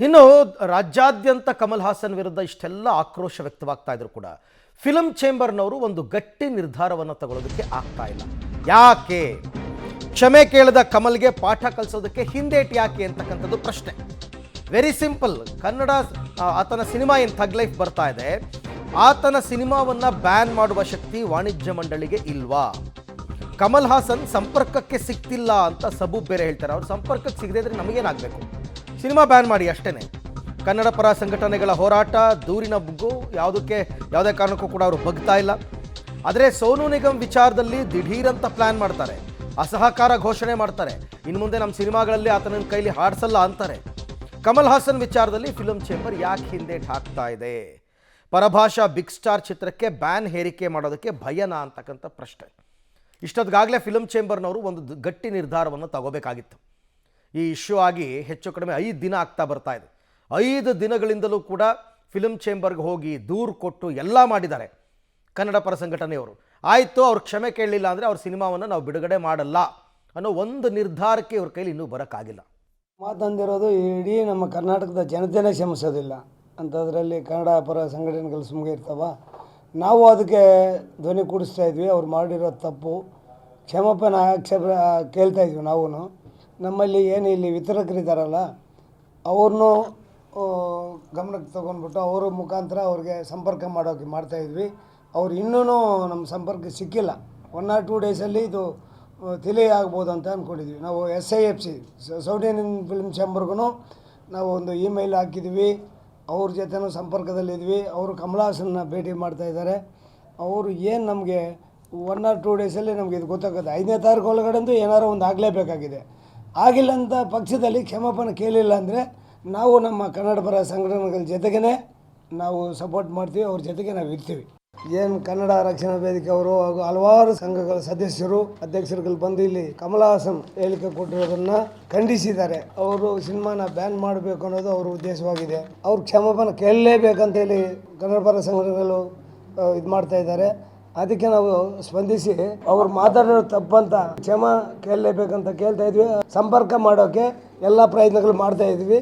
ಇನ್ನು ರಾಜ್ಯಾದ್ಯಂತ ಕಮಲ್ ಹಾಸನ್ ವಿರುದ್ಧ ಇಷ್ಟೆಲ್ಲ ಆಕ್ರೋಶ ವ್ಯಕ್ತವಾಗ್ತಾ ಇದ್ರು ಕೂಡ ಫಿಲಂ ಚೇಂಬರ್ನವರು ಒಂದು ಗಟ್ಟಿ ನಿರ್ಧಾರವನ್ನು ತಗೊಳ್ಳೋದಕ್ಕೆ ಆಗ್ತಾ ಇಲ್ಲ. ಯಾಕೆ? ಕ್ಷಮೆ ಕೇಳದ ಕಮಲ್ಗೆ ಪಾಠ ಕಲಿಸೋದಕ್ಕೆ ಹಿಂದೇಟ್ ಯಾಕೆ ಅಂತಕ್ಕಂಥದ್ದು ಪ್ರಶ್ನೆ. Very simple. ಕನ್ನಡ ಆತನ ಸಿನಿಮಾ ಏನು ಥಗ್ ಲೈಫ್ ಬರ್ತಾ ಇದೆ, ಆತನ ಸಿನಿಮಾವನ್ನ ಬ್ಯಾನ್ ಮಾಡುವ ಶಕ್ತಿ ವಾಣಿಜ್ಯ ಮಂಡಳಿಗೆ ಇಲ್ವಾ? ಕಮಲ್ ಹಾಸನ್ ಸಂಪರ್ಕಕ್ಕೆ ಸಿಗ್ತಿಲ್ಲ ಅಂತ ಸಬೂಬ್ ಬೇರೆ ಹೇಳ್ತಾರೆ. ಅವ್ರು ಸಂಪರ್ಕಕ್ಕೆ ಸಿಗದೇ ಇದ್ರೆ ನಮಗೇನಾಗಬೇಕು? ಸಿನಿಮಾ ಬ್ಯಾನ್ ಮಾಡಿ ಅಷ್ಟೇ. ಕನ್ನಡ ಪರ ಸಂಘಟನೆಗಳ ಹೋರಾಟ, ದೂರಿನ ಬುಗ್ಗು ಯಾವುದೇ ಕಾರಣಕ್ಕೂ ಕೂಡ ಅವರು ಬಗ್ತಾ ಇಲ್ಲ. ಆದರೆ ಸೋನು ನಿಗಮ್ ವಿಚಾರದಲ್ಲಿ ದಿಢೀರಂತ ಪ್ಲಾನ್ ಮಾಡ್ತಾರೆ, ಅಸಹಕಾರ ಘೋಷಣೆ ಮಾಡ್ತಾರೆ, ಇನ್ನು ಮುಂದೆ ನಮ್ಮ ಸಿನಿಮಾಗಳಲ್ಲಿ ಆತನ ಕೈಲಿ ಹಾಡಿಸಲ್ಲ ಅಂತಾರೆ. ಕಮಲ್ ಹಾಸನ್ ವಿಚಾರದಲ್ಲಿ ಫಿಲಂ ಚೇಂಬರ್ ಯಾಕೆ ಹಿಂದೇಟ್ ಹಾಕ್ತಾ ಇದೆ? ಪರಭಾಷಾ ಬಿಗ್ ಸ್ಟಾರ್ ಚಿತ್ರಕ್ಕೆ ಬ್ಯಾನ್ ಹೇರಿಕೆ ಮಾಡೋದಕ್ಕೆ ಭಯನಾ ಅಂತಕ್ಕಂಥ ಪ್ರಶ್ನೆ. ಇಷ್ಟೊತ್ತಿಗಾಗಲೇ ಫಿಲಂ ಚೇಂಬರ್ನವರು ಒಂದು ಗಟ್ಟಿ ನಿರ್ಧಾರವನ್ನು ತಗೋಬೇಕಾಗಿತ್ತು. ಈ ಇಶ್ಯೂ ಆಗಿ ಹೆಚ್ಚು ಕಡಿಮೆ 5 ದಿನ ಆಗ್ತಾ ಬರ್ತಾ ಇದೆ. 5 ದಿನಗಳಿಂದಲೂ ಕೂಡ ಫಿಲಂ ಚೇಂಬರ್ಗೆ ಹೋಗಿ ದೂರು ಕೊಟ್ಟು ಎಲ್ಲ ಮಾಡಿದ್ದಾರೆ ಕನ್ನಡ ಪರ ಸಂಘಟನೆಯವರು. ಆಯಿತು, ಅವ್ರು ಕ್ಷಮೆ ಕೇಳಲಿಲ್ಲ ಅಂದರೆ ಅವ್ರ ಸಿನಿಮಾವನ್ನು ನಾವು ಬಿಡುಗಡೆ ಮಾಡಲ್ಲ ಅನ್ನೋ ಒಂದು ನಿರ್ಧಾರಕ್ಕೆ ಇವ್ರ ಕೈಲಿ ಇನ್ನೂ ಬರೋಕ್ಕಾಗಿಲ್ಲ. ಮಾತಂದಿರೋದು ಇಡೀ ನಮ್ಮ ಕರ್ನಾಟಕದ ಜನತೆನೇ ಕ್ಷಮಿಸೋದಿಲ್ಲ ಅಂಥದ್ರಲ್ಲಿ ಕನ್ನಡ ಪರ ಸಂಘಟನೆಗಳು ಸುಮ್ಮನೆ ಇರ್ತಾವ. ನಾವು ಅದಕ್ಕೆ ಧ್ವನಿ ಕೂಡಿಸ್ತಾ ಇದ್ವಿ. ಅವ್ರು ಮಾಡಿರೋ ತಪ್ಪು ಕ್ಷಮಾಪಣೆ ಕೇಳ್ತಾ ಇದ್ವಿ. ನಾವು ನಮ್ಮಲ್ಲಿ ಏನು ಇಲ್ಲಿ ವಿತರಕರಿದ್ದಾರಲ್ಲ ಅವ್ರನ್ನೂ ಗಮನಕ್ಕೆ ತೊಗೊಂಡ್ಬಿಟ್ಟು ಅವರ ಮುಖಾಂತರ ಅವ್ರಿಗೆ ಸಂಪರ್ಕ ಮಾಡೋಕ್ಕೆ ಮಾಡ್ತಾಯಿದ್ವಿ. ಅವ್ರು ಇನ್ನೂ ನಮ್ಮ ಸಂಪರ್ಕ ಸಿಕ್ಕಿಲ್ಲ. 1 or 2 ಡೇಸಲ್ಲಿ ಇದು ತಿಳಿ ಆಗ್ಬೋದು ಅಂತ ಅಂದ್ಕೊಂಡಿದ್ವಿ. ನಾವು SIFC ಸೌತ್ ಇಂಡಿಯನ್ ಫಿಲ್ಮ್ ಚೇಂಬರ್ಗೂ ನಾವು ಒಂದು ಇಮೇಲ್ ಹಾಕಿದ್ವಿ. ಅವ್ರ ಜೊತೆನೂ ಸಂಪರ್ಕದಲ್ಲಿದ್ವಿ. ಅವರು ಕಮಲ್ ಹಾಸನ್ನ ಭೇಟಿ ಮಾಡ್ತಾಯಿದ್ದಾರೆ. ಅವರು ಏನು ನಮಗೆ 1 or 2 ಡೇಸಲ್ಲಿ ನಮಗೆ ಇದು ಗೊತ್ತಾಗುತ್ತೆ. 5ನೇ ತಾರೀಕು ಒಳಗಡೆಂದು ಏನಾರು ಒಂದು ಆಗಲೇಬೇಕಾಗಿದೆ. ಆಗಿಲ್ಲ ಅಂತ ಪಕ್ಷದಲ್ಲಿ ಕ್ಷಮಾಪಣೆ ಕೇಳಿಲ್ಲ ಅಂದರೆ ನಾವು ನಮ್ಮ ಕನ್ನಡ ಪರ ಸಂಘಟನೆಗಳ ಜೊತೆಗೇ ನಾವು ಸಪೋರ್ಟ್ ಮಾಡ್ತೀವಿ, ಅವ್ರ ಜೊತೆಗೆ ನಾವು ಇರ್ತೀವಿ. ಏನು ಕನ್ನಡ ರಕ್ಷಣಾ ವೇದಿಕೆ ಅವರು ಹಾಗೂ ಹಲವಾರು ಸಂಘಗಳ ಸದಸ್ಯರು ಅಧ್ಯಕ್ಷರುಗಳು ಬಂದು ಇಲ್ಲಿ ಕಮಲ್ ಹಾಸನ್ ಹೇಳಿಕೆ ಕೊಟ್ಟಿರೋದನ್ನು ಖಂಡಿಸಿದ್ದಾರೆ. ಅವರು ಸಿನಿಮಾನ ಬ್ಯಾನ್ ಮಾಡಬೇಕು ಅನ್ನೋದು ಅವರ ಉದ್ದೇಶವಾಗಿದೆ. ಅವ್ರು ಕ್ಷಮಾಪಣೆ ಕೇಳಲೇಬೇಕಂತ ಹೇಳಿ ಕನ್ನಡ ಪರ ಸಂಘಟನೆಗಳು ಇದು ಮಾಡ್ತಾ ಇದ್ದಾರೆ. ಅದಕ್ಕೆ ನಾವು ಸ್ಪಂದಿಸಿ ಅವ್ರು ಮಾತಾಡೋದು ತಪ್ಪಂತ ಕ್ಷಮಾ ಕೇಳಲೇಬೇಕಂತ ಕೇಳ್ತಾ ಇದ್ವಿ. ಸಂಪರ್ಕ ಮಾಡೋಕ್ಕೆ ಎಲ್ಲ ಪ್ರಯತ್ನಗಳು ಮಾಡ್ತಾ ಇದ್ವಿ.